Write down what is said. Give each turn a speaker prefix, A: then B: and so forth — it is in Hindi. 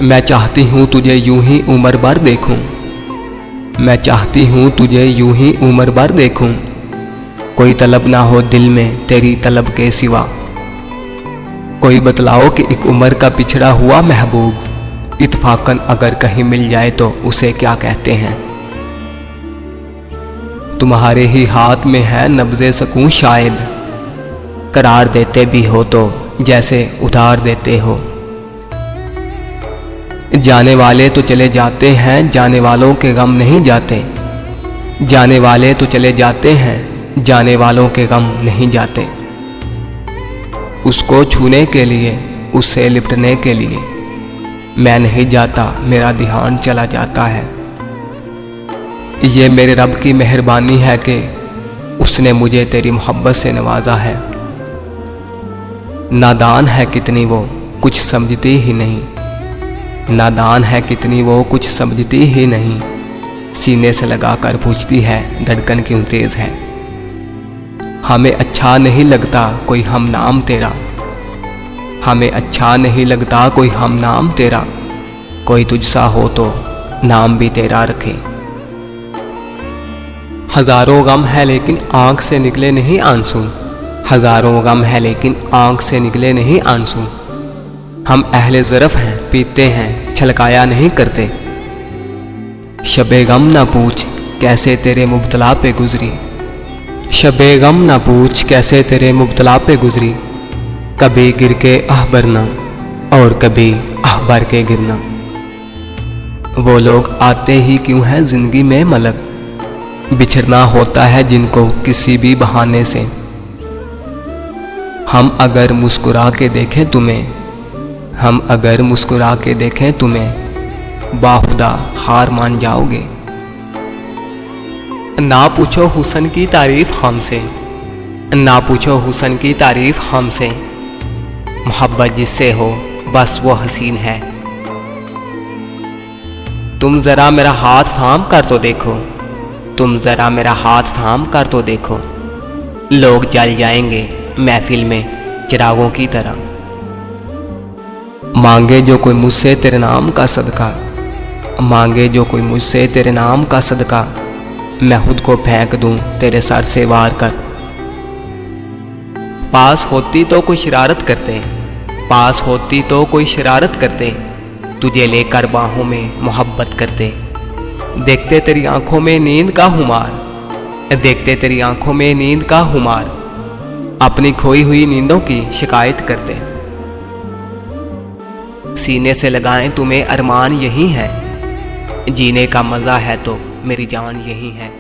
A: मैं चाहती हूँ तुझे यूं ही उम्र भर देखूं। मैं चाहती हूँ तुझे यूं ही उम्र भर देखूं। कोई तलब ना हो दिल में तेरी तलब के सिवा। कोई बतलाओ कि एक उम्र का पिछड़ा हुआ महबूब इत्फाकन अगर कहीं मिल जाए तो उसे क्या कहते हैं। तुम्हारे ही हाथ में है नब्ज़े सकूं शायद, करार देते भी हो तो जैसे उधार देते हो। जाने वाले तो चले जाते हैं, जाने वालों के गम नहीं जाते। जाने वाले तो चले जाते हैं, जाने वालों के गम नहीं जाते। उसको छूने के लिए, उससे लिपटने के लिए मैं नहीं जाता, मेरा ध्यान चला जाता है। ये मेरे रब की मेहरबानी है कि उसने मुझे तेरी मोहब्बत से नवाजा है। नादान है कितनी वो, कुछ समझती ही नहीं। नादान है कितनी वो, कुछ समझती ही नहीं। सीने से लगाकर पूछती है धड़कन क्यों तेज है। हमें अच्छा नहीं लगता कोई हम नाम तेरा। हमें अच्छा नहीं लगता कोई हम नाम तेरा। कोई तुझसा हो तो नाम भी तेरा रखे। हजारों गम है लेकिन आंख से निकले नहीं आंसू। हजारों गम है लेकिन आंख से निकले नहीं आंसू। हम अहले ज़रफ़ हैं, पीते हैं, छलकाया नहीं करते। शबे गम ना पूछ कैसे तेरे मुब्तला पे गुजरी। शबे गम ना पूछ कैसे तेरे मुब्तला पे गुजरी। कभी गिर के आह भरना और कभी आह भर के गिरना। वो लोग आते ही क्यों हैं जिंदगी में मलक, बिछड़ना होता है जिनको किसी भी बहाने से। हम अगर मुस्कुरा के देखें तुम्हें, हम अगर मुस्कुरा के देखें तुम्हें, बाखुदा हार मान जाओगे। ना पूछो हुस्न की तारीफ हमसे, ना पूछो हुस्न की तारीफ हमसे। मोहब्बत जिससे हो बस वो हसीन है। तुम जरा मेरा हाथ थाम कर तो देखो, तुम जरा मेरा हाथ थाम कर तो देखो। लोग जल जाएंगे महफिल में चिरागों की तरह। मांगे जो कोई मुझसे तेरे नाम का सदका, मांगे जो कोई मुझसे तेरे नाम का सदका, मैं खुद को फेंक दूं तेरे सर से वार कर। पास होती तो कोई शरारत करते, पास होती तो कोई शरारत करते। तुझे लेकर बाहों में मोहब्बत करते। देखते तेरी आंखों में नींद का खुमार, देखते तेरी आंखों में नींद का खुमार। अपनी खोई हुई नींदों की शिकायत करते। सीने से लगाएं तुम्हें अरमान यही है। जीने का मजा है तो मेरी जान यही है।